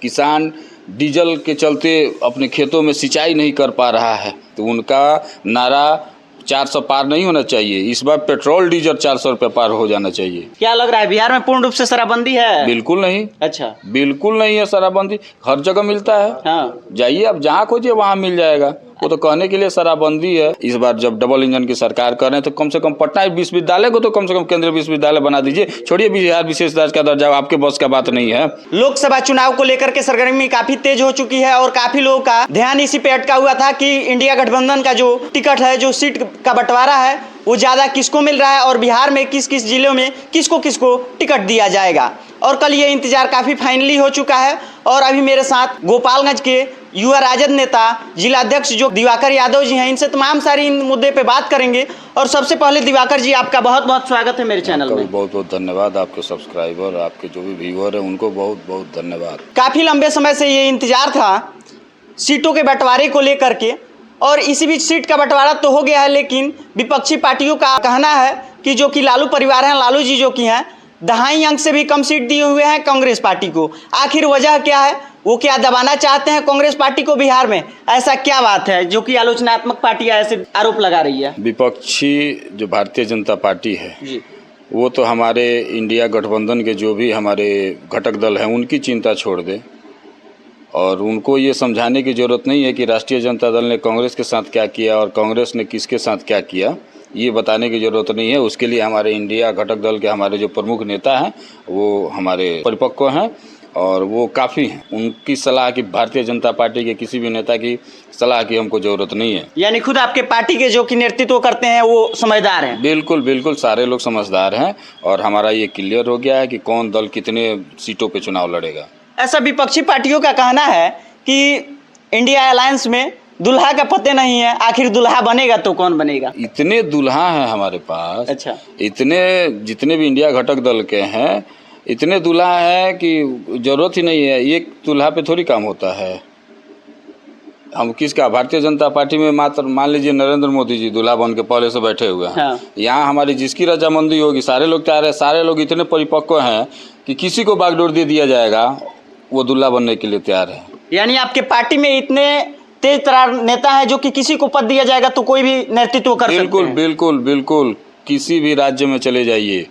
किसान डीजल के चलते अपने खेतों में सिंचाई नहीं कर पा रहा है, तो उनका नारा 400 पार नहीं होना चाहिए। इस बार पेट्रोल डीजल 400 रुपये पार हो जाना चाहिए। क्या लग रहा है बिहार में पूर्ण रूप से शराबबंदी है? बिल्कुल नहीं। अच्छा, बिल्कुल नहीं है शराबबंदी, हर जगह मिलता है। हाँ, जाइए आप जहाँ खोजिए वहाँ मिल जाएगा। वो तो कहने के लिए शराबबंदी है। इस बार जब डबल इंजन की सरकार कर रहे हैं तो कम से कम पटना विश्वविद्यालय को तो कम से कम केंद्रीय विश्वविद्यालय बना दीजिए। छोड़िए बिहार विशेष राज्य का दर्जा, आपके बस का बात नहीं है। लोकसभा चुनाव को लेकर के सरगर्मी काफी तेज हो चुकी है और काफी लोगों का ध्यान इसी पे अटका हुआ था कि इंडिया गठबंधन का जो टिकट है, जो सीट का बंटवारा है, वो ज्यादा किसको मिल रहा है और बिहार में किस किस जिलों में किसको किसको टिकट दिया जाएगा। और कल ये इंतजार काफी फाइनली हो चुका है। और अभी मेरे साथ गोपालगंज के युवा राजद नेता जिला अध्यक्ष जो दिवाकर यादव जी हैं, इनसे तमाम सारी इन मुद्दे पे बात करेंगे। और सबसे पहले दिवाकर जी, आपका बहुत बहुत स्वागत है मेरे चैनल में। बहुत बहुत धन्यवाद। आपके सब्सक्राइबर, आपके जो भी व्यूअर है, उनको बहुत बहुत धन्यवाद। काफी लंबे समय से ये इंतजार था सीटों के बंटवारे को लेकर के, और इसी बीच सीट का बंटवारा तो हो गया है, लेकिन विपक्षी पार्टियों का कहना है कि जो कि लालू परिवार हैं, लालू जी जो कि हैं, 2.5 अंक से भी कम सीट दिए हुए हैं कांग्रेस पार्टी को। आखिर वजह क्या है? वो क्या दबाना चाहते हैं कांग्रेस पार्टी को बिहार में? ऐसा क्या बात है जो कि आलोचनात्मक पार्टियां ऐसे आरोप लगा रही है? विपक्षी जो भारतीय जनता पार्टी है जी, वो तो हमारे इंडिया गठबंधन के जो भी हमारे घटक दल हैं उनकी चिंता छोड़ दे, और उनको ये समझाने की ज़रूरत नहीं है कि राष्ट्रीय जनता दल ने कांग्रेस के साथ क्या किया और कांग्रेस ने किसके साथ क्या किया। ये बताने की ज़रूरत नहीं है। उसके लिए हमारे इंडिया घटक दल के हमारे जो प्रमुख नेता हैं वो हमारे परिपक्व हैं और वो काफ़ी हैं। उनकी सलाह की, भारतीय जनता पार्टी के किसी भी नेता की सलाह की हमको ज़रूरत नहीं है। यानी खुद आपके पार्टी के जो कि नेतृत्व करते हैं वो समझदार हैं? बिल्कुल बिल्कुल, सारे लोग समझदार हैं और हमारा ये क्लियर हो गया है कि कौन दल कितने सीटों पर चुनाव लड़ेगा। ऐसा विपक्षी पार्टियों का कहना है कि इंडिया अलायंस में दुल्हा का पते नहीं है, आखिर दुल्हा बनेगा तो कौन बनेगा? इतने दुल्हा हैं हमारे पास। अच्छा, इतने जितने भी इंडिया घटक दल के हैं, इतने दुल्हा है कि जरूरत ही नहीं है। एक दुल्हा पे थोड़ी काम होता है। हम किसका, भारतीय जनता पार्टी में मात्र मान लीजिए नरेंद्र मोदी जी दुल्हा बन के पहले से बैठे हुए हैं। हाँ। यहाँ हमारी जिसकी रजामंदी होगी सारे लोग तैयार है। सारे लोग इतने परिपक्व हैं कि किसी को बागडोर दे दिया जाएगा, वो दुल्हा बनने के लिए तैयार है। यानी आपके पार्टी में इतने तेज तरार नेता है जो कि किसी को पद दिया जाएगा तो कोई भी नेतृत्व कर सकते हैं? बिल्कुल बिल्कुल बिल्कुल, किसी भी राज्य में चले जाइए,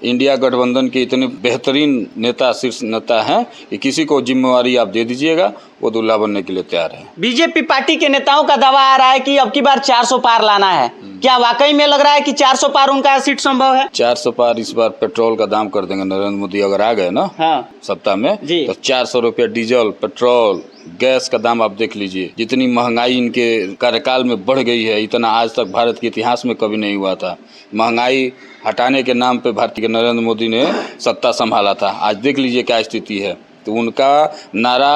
इंडिया गठबंधन के इतने बेहतरीन नेता, शीर्ष नेता हैं कि किसी को जिम्मेवारी आप दे दीजिएगा, वो दुल्हा बनने के लिए तैयार है। बीजेपी पार्टी के नेताओं का दावा आ रहा है कि अब की बार 400 पार लाना है। क्या वाकई में लग रहा है कि 400 पार उनका सीट संभव है? 400 पार इस बार पेट्रोल का दाम कर देंगे नरेंद्र मोदी अगर आ गए ना। हाँ, सत्ता में जी। तो 400 रुपया डीजल, पेट्रोल, गैस का दाम आप देख लीजिए। जितनी महंगाई इनके कार्यकाल में बढ़ गई है, इतना आज तक भारत के इतिहास में कभी नहीं हुआ था। महंगाई हटाने के नाम पे भारतीय के नरेंद्र मोदी ने सत्ता संभाला था। आज देख लीजिए क्या स्थिति है। तो उनका नारा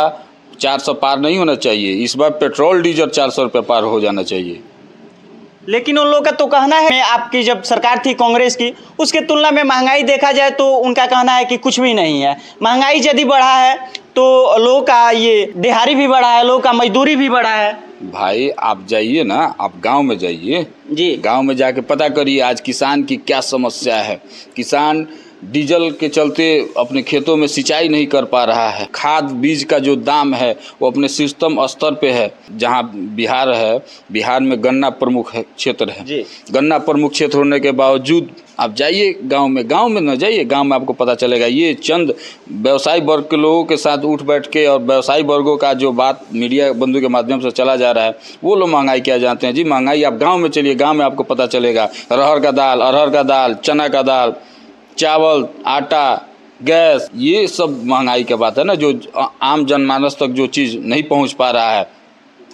400 पार नहीं होना चाहिए। इस बार पेट्रोल डीजल 400 रुपये पार हो जाना चाहिए। लेकिन उन लोगों का तो कहना है, आपकी जब सरकार थी कांग्रेस की, उसके तुलना में महंगाई देखा जाए तो उनका कहना है कि कुछ भी नहीं है। महंगाई यदि बढ़ा है तो लोगों का ये दिहाड़ी भी बढ़ा है, लोगों का मजदूरी भी बढ़ा है। भाई आप जाइए ना, आप गांव में जाइए जी, गांव में जाके पता करिए आज किसान की क्या समस्या है। किसान डीजल के चलते अपने खेतों में सिंचाई नहीं कर पा रहा है। खाद बीज का जो दाम है वो अपने शीर्षतम स्तर पे है। जहां बिहार है, बिहार में गन्ना प्रमुख क्षेत्र है जी। गन्ना प्रमुख क्षेत्र होने के बावजूद आप जाइए गांव में न जाइए, गांव में आपको पता चलेगा। ये चंद व्यवसायी वर्ग के लोगों के साथ उठ बैठ के और व्यवसायी वर्गों का जो बात मीडिया बंधु के माध्यम से चला जा रहा है, वो लोग महंगाई क्या जानते हैं जी। महंगाई आप गांव में चलिए, गांव में आपको पता चलेगा। अरहर का दाल, चना का दाल, चावल, आटा, गैस, ये सब महंगाई की बात है ना, जो आम जनमानस तक जो चीज़ नहीं पहुंच पा रहा है।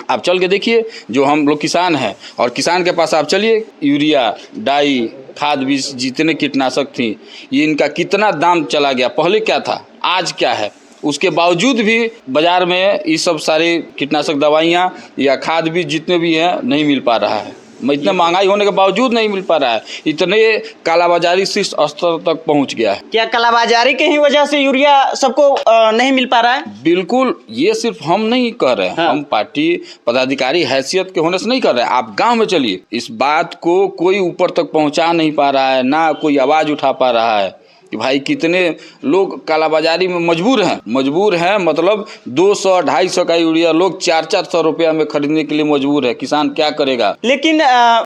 आप चल के देखिए, जो हम लोग किसान हैं और किसान के पास आप चलिए, यूरिया, डाई, खाद बीज, जितने कीटनाशक थी, ये इनका कितना दाम चला गया। पहले क्या था, आज क्या है। उसके बावजूद भी बाज़ार में ये सब सारी कीटनाशक दवाइयाँ या खाद बीज जितने भी हैं नहीं मिल पा रहा है। इतना महंगाई होने के बावजूद नहीं मिल पा रहा है। इतने कालाबाजारी शीर्ष स्तर तक पहुंच गया है। क्या कालाबाजारी के ही वजह से यूरिया सबको नहीं मिल पा रहा है? बिल्कुल, ये सिर्फ हम नहीं कह रहे हैं। हाँ। हम पार्टी पदाधिकारी हैसियत के होने से नहीं कर रहे हैं। आप गांव में चलिए, इस बात को कोई ऊपर तक पहुंचा नहीं पा रहा है, ना कोई आवाज उठा पा रहा है कि भाई कितने लोग कालाबाजारी में मजबूर हैं मतलब 200-250 का यूरिया लोग 400 रुपया में खरीदने के लिए मजबूर है। किसान क्या करेगा। लेकिन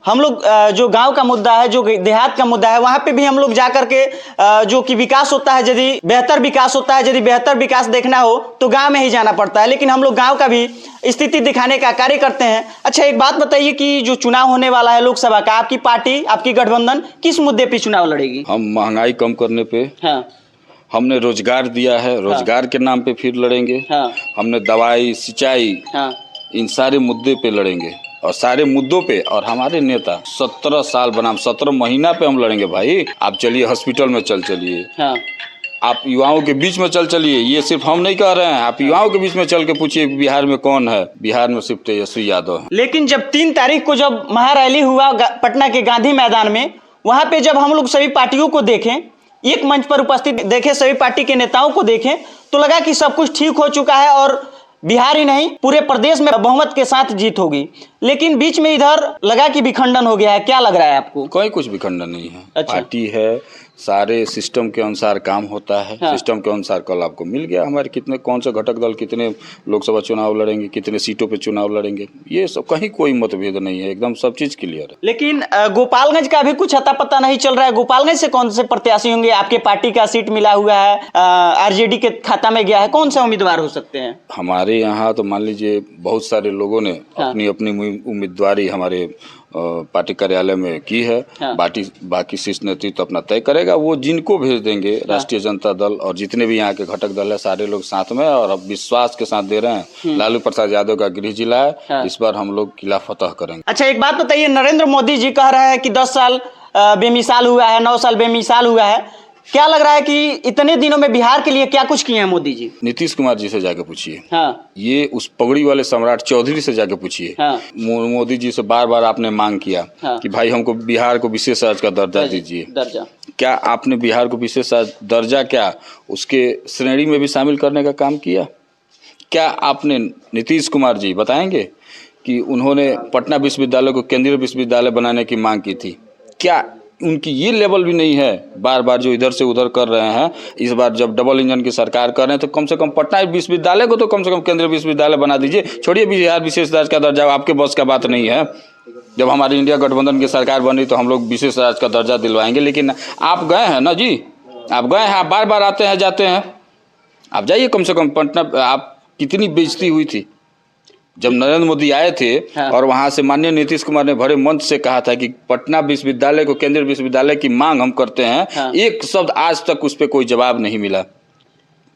हम लोग जो गांव का मुद्दा है, जो देहात का मुद्दा है, वहां पे भी हम लोग जा करके जो कि विकास होता है, यदि बेहतर विकास होता है, यदि बेहतर विकास देखना हो तो गांव में ही जाना पड़ता है। लेकिन हम लोग गांव का भी स्थिति दिखाने का कार्य करते हैं। अच्छा, एक बात बताइए कि जो चुनाव होने वाला है लोकसभा का, आपकी पार्टी, आपकी गठबंधन किस मुद्दे पे चुनाव लड़ेगी? हम महंगाई कम करने पे, हाँ, हमने रोजगार दिया है, रोजगार के नाम पे फिर लड़ेंगे। हाँ, हमने दवाई, सिंचाई, हाँ, इन सारे मुद्दे पे लड़ेंगे और सारे मुद्दों पे। और हमारे नेता 17 साल बनाम 17 महीना पे हम लड़ेंगे भाई। आप चलिए हॉस्पिटल में चलिए, हाँ, आप युवाओं के बीच में चलिए। ये सिर्फ हम नहीं कह रहे हैं, आप युवाओं के बीच में चल के पूछिए बिहार में कौन है। बिहार में सिर्फ तेजस्वी यादव है। लेकिन जब 3 तारीख को जब महारैली हुआ पटना के गांधी मैदान में, वहां पे जब हम लोग सभी पार्टियों को देखें, एक मंच पर उपस्थित देखें, सभी पार्टी के नेताओं को देखें, तो लगा कि सब कुछ ठीक हो चुका है और बिहार ही नहीं पूरे प्रदेश में बहुमत के साथ जीत होगी। लेकिन बीच में इधर लगा कि विखंडन हो गया है। क्या लग रहा है आपको? कोई कुछ विखंडन नहीं है। अच्छा। पार्टी है, सारे सिस्टम के अनुसार काम होता है। हाँ। सिस्टम के अनुसार कल आपको मिल गया हमारे कितने कौन सा घटक दल कितने लोकसभा चुनाव लड़ेंगे, कितने सीटों पे चुनाव लड़ेंगे, ये सब कहीं कोई मतभेद नहीं है, एकदम सब चीज क्लियर है। लेकिन गोपालगंज का भी कुछ अता पता नहीं चल रहा है। गोपालगंज से कौन से प्रत्याशी होंगे? आपके पार्टी का सीट मिला हुआ है, आरजेडी के खाता में गया है, कौन से उम्मीदवार हो सकते हैं? हमारे यहाँ तो मान लीजिए बहुत सारे लोगों ने हाँ। अपनी उम्मीदवारी हमारे पार्टी कार्यालय में की है। हाँ। बाकी शीर्ष नेतृत्व अपना तय करेगा, वो जिनको भेज देंगे। राष्ट्रीय जनता दल और जितने भी यहाँ के घटक दल है सारे लोग साथ में, और अब विश्वास के साथ दे रहे हैं। लालू प्रसाद यादव का गृह जिला है। हाँ। इस बार हम लोग किला फतह करेंगे। अच्छा, एक बात बताइए, नरेंद्र मोदी जी कह रहे हैं कि 10 साल बेमिसाल हुआ है, 9 साल बेमिसाल हुआ है। क्या लग रहा है कि इतने दिनों में बिहार के लिए क्या कुछ किए हैं मोदी जी? नीतीश कुमार जी से जाके पूछिए। हाँ, ये उस पगड़ी वाले सम्राट चौधरी से जाके पूछिए। हाँ। मोदी जी से बार बार आपने मांग किया हाँ। कि भाई हमको बिहार को विशेष राज्य का दर्जा दीजिए। दर्जा क्या आपने बिहार को विशेष दर्जा क्या उसके श्रेणी में भी शामिल करने का काम किया? क्या आपने नीतीश कुमार जी बताएंगे कि उन्होंने पटना विश्वविद्यालय को केंद्रीय विश्वविद्यालय बनाने की मांग की थी? क्या उनकी ये लेवल भी नहीं है? बार बार जो इधर से उधर कर रहे हैं, इस बार जब डबल इंजन की सरकार कर रहे हैं तो कम से कम पटना विश्वविद्यालय को तो कम से कम केंद्रीय विश्वविद्यालय बना दीजिए। छोड़िए बिहार विशेष राज्य का दर्जा, आपके बस का बात नहीं है। जब हमारी इंडिया गठबंधन की सरकार बनी तो हम लोग विशेष राज्य का दर्जा दिलवाएंगे। लेकिन आप गए हैं ना जी, आप गए हैं, आप बार बार आते हैं जाते हैं, आप जाइए कम से कम पटना। आप कितनी बेइज्जती हुई थी जब नरेंद्र मोदी आए थे। हाँ। और वहां से माननीय नीतीश कुमार ने भरे मंच से कहा था कि पटना विश्वविद्यालय को केंद्रीय विश्वविद्यालय की मांग हम करते हैं। हाँ। एक शब्द आज तक उस पर कोई जवाब नहीं मिला।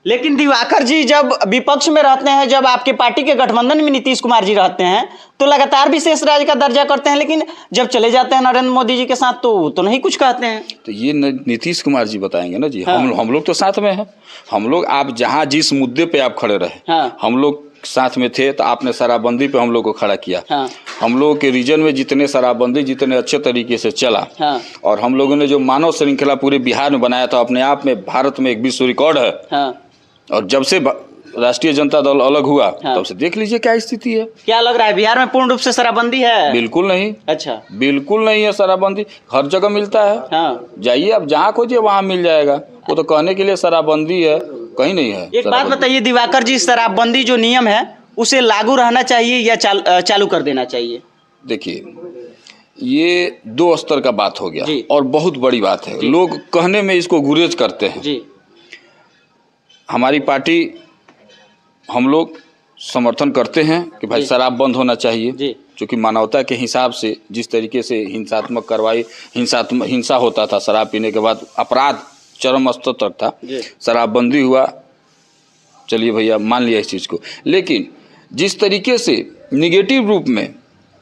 लेकिन दिवाकर जी जब विपक्ष में रहते हैं, जब आपके पार्टी के गठबंधन में नीतीश कुमार जी रहते हैं, तो लगातार विशेष राज्य का दर्जा करते हैं। लेकिन जब चले जाते हैं नरेंद्र मोदी जी के साथ तो नहीं कुछ कहते हैं। तो ये नीतीश कुमार जी बताएंगे ना जी। हाँ। हम लोग तो साथ में हैं। हम लोग, आप जहाँ जिस मुद्दे पे आप खड़े रहे, हाँ। हम लोग साथ में थे। तो आपने शराबबंदी पे हम लोग को खड़ा किया। हाँ। हम लोगों के रीजन में जितने शराबबंदी जितने अच्छे तरीके से चला, हाँ। और हम लोगों ने जो मानव श्रृंखला पूरे बिहार में बनाया था, अपने आप में भारत में एक विश्व रिकॉर्ड है। हाँ। और जब से राष्ट्रीय जनता दल अलग हुआ, हाँ। तब से देख लीजिए क्या स्थिति है। क्या लग रहा है, बिहार में पूर्ण रूप से शराबबंदी है? बिल्कुल नहीं। अच्छा, बिल्कुल नहीं है शराबबंदी, हर जगह मिलता है। हाँ। जाइए आप जहाँ खोजिए वहाँ मिल जाएगा। वो तो कहने के लिए शराबबंदी है, कहीं नहीं है। एक बात बताइए दिवाकर जी, शराबबंदी जो नियम है उसे लागू रहना चाहिए या चालू कर देना चाहिए? देखिए, ये 2 स्तर का बात हो गया जी। और बहुत बड़ी बात है। लोग कहने में इसको गुरेज करते हैं जी। हमारी पार्टी, हम लोग समर्थन करते हैं कि भाई शराब बंद होना चाहिए। जी। क्योंकि मानवता के हिसाब से जिस तरीके से हिंसात्मक कार्रवाई, हिंसा होता था, शराब पीने के बाद अपराध चरम स्तर तक था। शराबबंदी हुआ, चलिए भैया मान लिया इस चीज़ को। लेकिन जिस तरीके से निगेटिव रूप में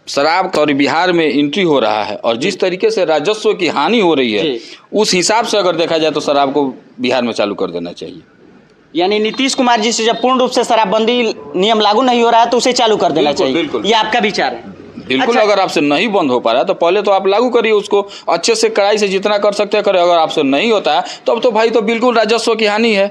शराब और बिहार में एंट्री हो रहा है और जिस तरीके से राजस्व की हानि हो रही है, उस हिसाब से अगर देखा जाए तो शराब को बिहार में चालू कर देना चाहिए। यानी नीतीश कुमार जी से जब पूर्ण रूप से शराबबंदी नियम लागू नहीं हो रहा है तो उसे चालू कर देना चाहिए। बिल्कुल। ये आपका विचार है? बिल्कुल। अच्छा। अगर आपसे नहीं बंद हो पा रहा है तो पहले तो आप लागू करिए उसको, अच्छे से कड़ाई से जितना कर सकते हैं करें। अगर आपसे नहीं होता है तो अब तो भाई तो बिल्कुल राजस्व की हानि है।